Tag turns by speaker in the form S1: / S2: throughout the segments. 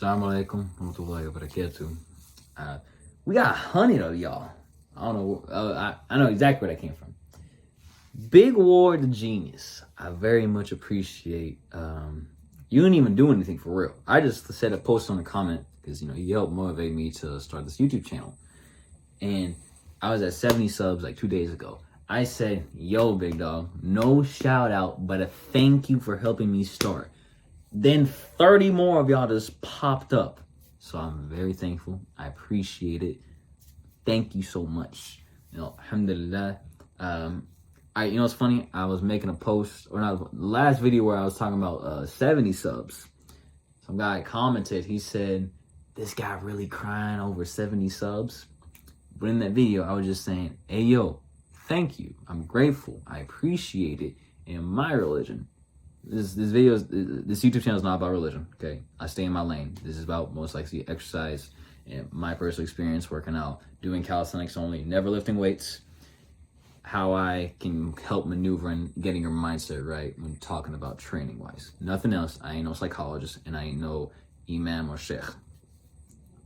S1: Assalamu alaikum warahmatullahi wabarakatuh. We got 100 of y'all. I don't know. I know exactly where that came from. Big Ward the Genius. I very much appreciate. You didn't even do anything for real. I just said a post on a comment because you helped motivate me to start this YouTube channel. And I was at 70 subs like 2 days ago. I said, "Yo, big dog, no shout out, but a thank you for helping me start." Then 30 more of y'all just popped up. So I'm very thankful. I appreciate it. Thank you so much. Alhamdulillah. It's funny. I was making a post, or not, the last video where I was talking about 70 subs. Some guy commented, he said, "This guy really crying over 70 subs." But in that video, I was just saying, "Hey, yo, thank you. I'm grateful. I appreciate it. In my religion, this YouTube channel is not about religion, okay? I stay in my lane. This is about most likely exercise and my personal experience working out, doing calisthenics only, never lifting weights, how I can help maneuver and getting your mindset right when talking about training wise. Nothing else. I ain't no psychologist and I ain't no imam or sheikh.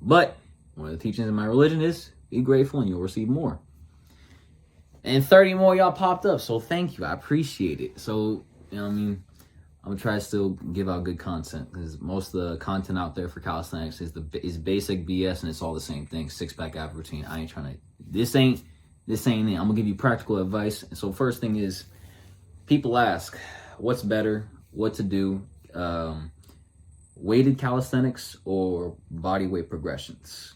S1: But one of the teachings in my religion is be grateful and you'll receive more. And 30 more y'all popped up, so thank you. I appreciate it. So, I'm gonna try to still give out good content because most of the content out there for calisthenics is basic BS and it's all the same thing. 6-pack ab routine. I ain't trying to. This ain't it. I'm gonna give you practical advice. And so first thing is, people ask, what's better? What to do? Weighted calisthenics or body weight progressions?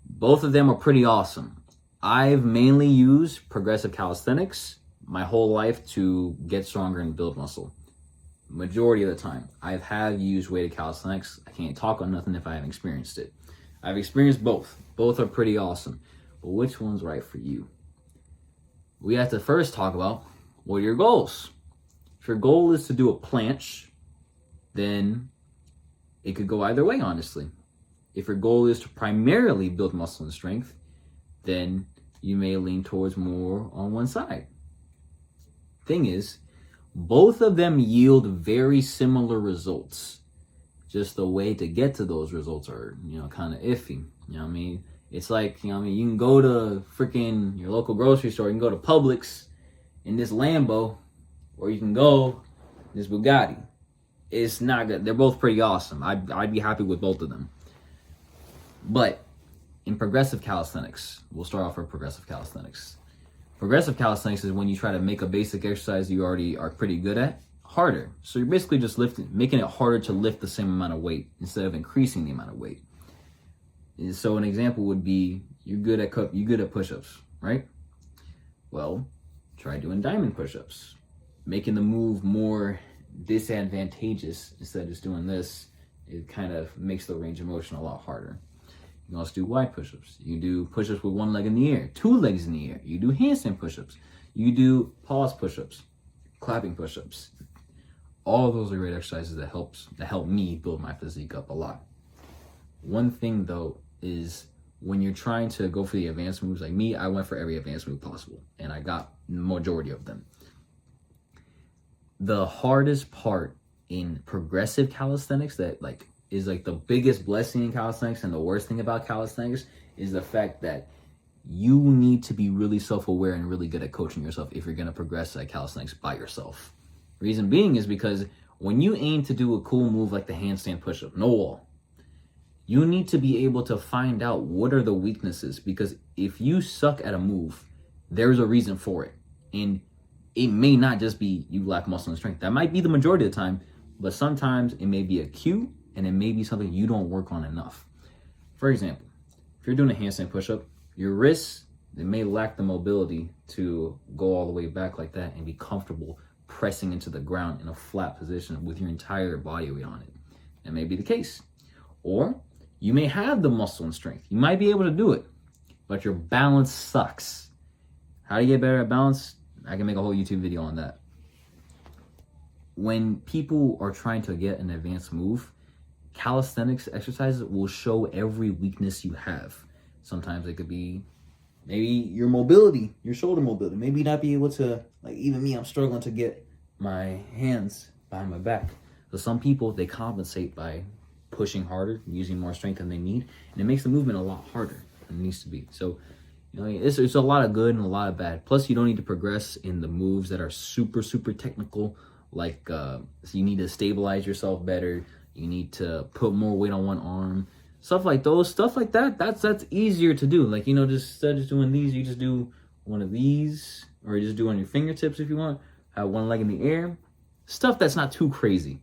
S1: Both of them are pretty awesome. I've mainly used progressive calisthenics my whole life to get stronger and build muscle. Majority of the time, have used weighted calisthenics. I can't talk on nothing if I haven't experienced it. I've experienced both. Both are pretty awesome. But which one's right for you? We have to first talk about what are your goals. If your goal is to do a planche, then it could go either way, honestly. If your goal is to primarily build muscle and strength, then you may lean towards more on one side. Thing is, both of them yield very similar results. Just the way to get to those results are, kind of iffy. It's like, you can go to freaking your local grocery store, you can go to Publix in this Lambo, or you can go this Bugatti. It's not good. They're both pretty awesome. I'd be happy with both of them. But in progressive calisthenics, we'll start off with progressive calisthenics. Progressive calisthenics is when you try to make a basic exercise you already are pretty good at harder. So you're basically just making it harder to lift the same amount of weight instead of increasing the amount of weight. So an example would be you're good at push-ups, right? Well, try doing diamond push-ups, making the move more disadvantageous instead of just doing this. It kind of makes the range of motion a lot harder. You can also do wide push-ups. You do push-ups with one leg in the air, 2 legs in the air. You do handstand push-ups. You do pause push-ups, clapping push-ups. All of those are great exercises that help me build my physique up a lot. One thing though is when you're trying to go for the advanced moves, like me, I went for every advanced move possible and I got the majority of them. The hardest part in progressive calisthenics that is the biggest blessing in calisthenics and the worst thing about calisthenics is the fact that you need to be really self-aware and really good at coaching yourself if you're going to progress at calisthenics by yourself. Reason being is because when you aim to do a cool move like the handstand push-up, no wall, you need to be able to find out what are the weaknesses, because if you suck at a move, there's a reason for it. And it may not just be you lack muscle and strength. That might be the majority of the time, but sometimes it may be a cue and it may be something you don't work on enough. For example, if you're doing a handstand push-up, your wrists, they may lack the mobility to go all the way back like that and be comfortable pressing into the ground in a flat position with your entire body weight on it. That may be the case. Or you may have the muscle and strength. You might be able to do it, but your balance sucks. How do you get better at balance? I can make a whole YouTube video on that. When people are trying to get an advanced move, calisthenics exercises will show every weakness you have. Sometimes it could be maybe your mobility, your shoulder mobility. Maybe not be able to, even me, I'm struggling to get my hands behind my back. So some people, they compensate by pushing harder, using more strength than they need, and it makes the movement a lot harder than it needs to be. So, it's a lot of good and a lot of bad. Plus, you don't need to progress in the moves that are super, super technical. Like, so you need to stabilize yourself better. You need to put more weight on one arm. Stuff like that. That's easier to do. Like, just instead of doing these, you just do one of these, or you just do on your fingertips if you want. Have one leg in the air. Stuff that's not too crazy.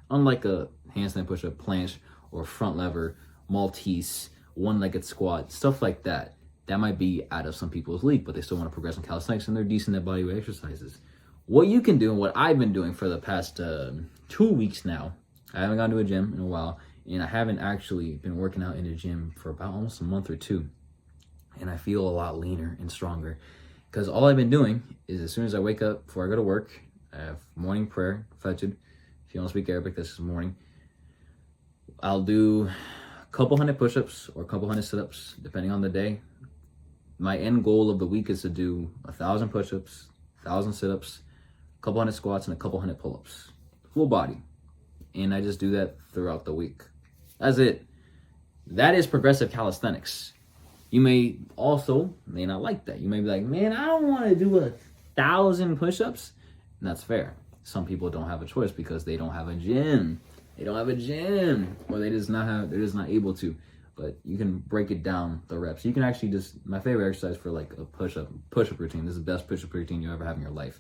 S1: Unlike a handstand push-up, planche, or front lever, Maltese, one-legged squat, stuff like that. That might be out of some people's league, but they still want to progress in calisthenics, and they're decent at bodyweight exercises. What you can do, and what I've been doing for the past 2 weeks now, I haven't gone to a gym in a while, and I haven't actually been working out in a gym for about almost a month or two, and I feel a lot leaner and stronger, because all I've been doing is as soon as I wake up, before I go to work, I have morning prayer, Fajr. If you don't speak Arabic, this is morning. I'll do a couple hundred push-ups or a couple hundred sit-ups, depending on the day. My end goal of the week is to do 1,000 push-ups, 1,000 sit-ups, a couple hundred squats, and a couple hundred pull-ups. Full body. And I just do that throughout the week. That's it. That is progressive calisthenics. You may not like that. You may be like, man, I don't want to do 1,000 push-ups. And that's fair. Some people don't have a choice because they don't have a gym. Or they're just not able to. But you can break it down, the reps. You can actually my favorite exercise for like a push-up routine. This is the best push-up routine you ever have in your life.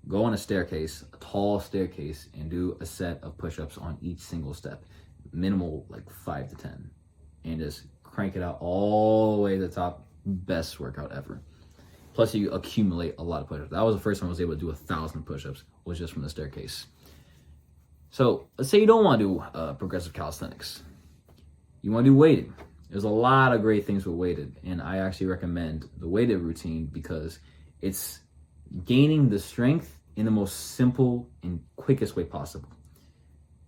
S1: Go on a tall staircase, and do a set of push-ups on each single step. Minimal, like 5 to 10. And just crank it out all the way to the top. Best workout ever. Plus, you accumulate a lot of push-ups. That was the first time I was able to do 1,000 push-ups, was just from the staircase. So, let's say you don't want to do progressive calisthenics. You want to do weighted. There's a lot of great things with weighted, and I actually recommend the weighted routine because it's gaining the strength in the most simple and quickest way possible.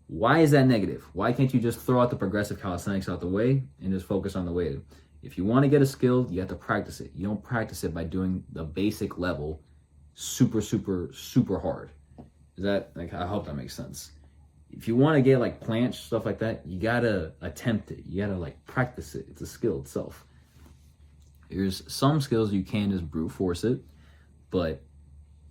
S1: Why is that negative? Why can't you just throw out the progressive calisthenics out the way and just focus on the weighted? If you want to get a skill, you have to practice it. You don't practice it by doing the basic level super, super, super hard. I hope that makes sense. If you want to get like planche, stuff like that, you gotta attempt it. You gotta practice it. It's a skill itself. There's some skills you can just brute force it, but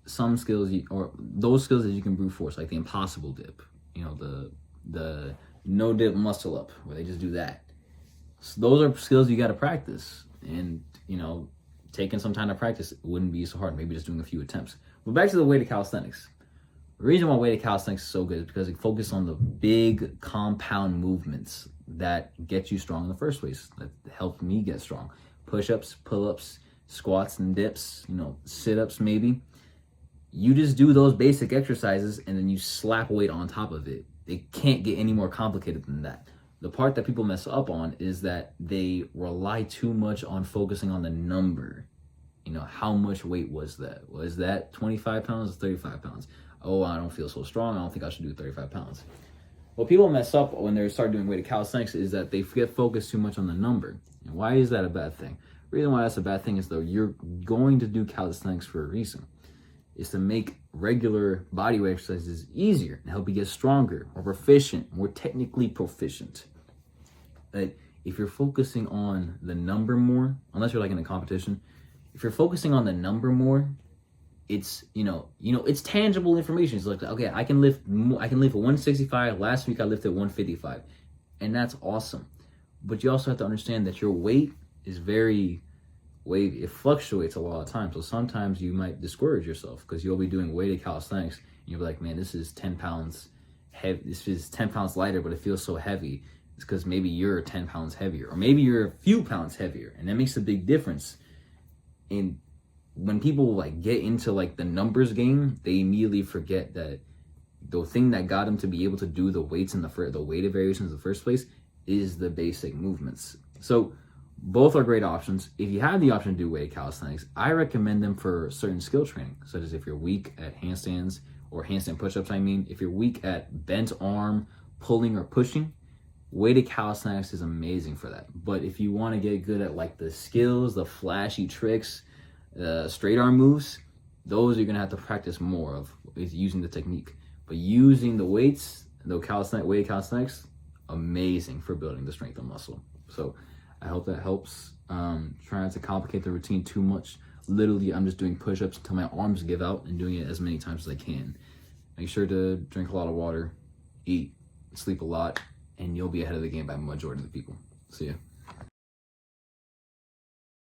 S1: some skills those skills that you can brute force, like the impossible dip, the no dip muscle up, where they just do that. So those are skills you gotta practice, and taking some time to practice wouldn't be so hard. Maybe just doing a few attempts. But back to the weighted calisthenics. The reason why weighted calisthenics is so good is because it focuses on the big compound movements that get you strong in the first place, that helped me get strong. Push-ups, pull-ups, squats and dips, sit-ups maybe. You just do those basic exercises and then you slap weight on top of it. It can't get any more complicated than that. The part that people mess up on is that they rely too much on focusing on the number. How much weight was that? Was that 25 pounds or 35 pounds? Oh, I don't feel so strong. I don't think I should do 35 pounds. What people mess up when they start doing weighted calisthenics is that they get focused too much on the number. And why is that a bad thing? The reason why that's a bad thing is, though, you're going to do calisthenics for a reason. It's to make regular bodyweight exercises easier and help you get stronger, more proficient, more technically proficient. But if you're focusing on the number more, unless you're in a competition, if you're focusing on the number more, it's it's tangible information. It's like, okay, I can lift 165. Last week I lifted 155, and that's awesome. But you also have to understand that your weight is very wavy. It fluctuates a lot of times. So sometimes you might discourage yourself because you'll be doing weighted calisthenics and you'll be like, man, this is 10 pounds heavy. This is 10 pounds lighter, but it feels so heavy. It's because maybe you're 10 pounds heavier, or maybe you're a few pounds heavier, and that makes a big difference. And when people get into the numbers game, they immediately forget that the thing that got them to be able to do the weights in the weighted variations in the first place is the basic movements. So both are great options. If you have the option to do weighted calisthenics, I recommend them for certain skill training, such as if you're weak at handstands or handstand push-ups. If you're weak at bent arm, pulling or pushing, weighted calisthenics is amazing for that. But if you want to get good at the skills, the flashy tricks, straight arm moves, those you're gonna have to practice more of, is using the technique. But using the weights, weighted calisthenics, amazing for building the strength of muscle. So I hope that helps. Try not to complicate the routine too much. Literally, I'm just doing push-ups until my arms give out and doing it as many times as I can. Make sure to drink a lot of water, eat, sleep a lot, and you'll be ahead of the game by the majority of the people. See ya.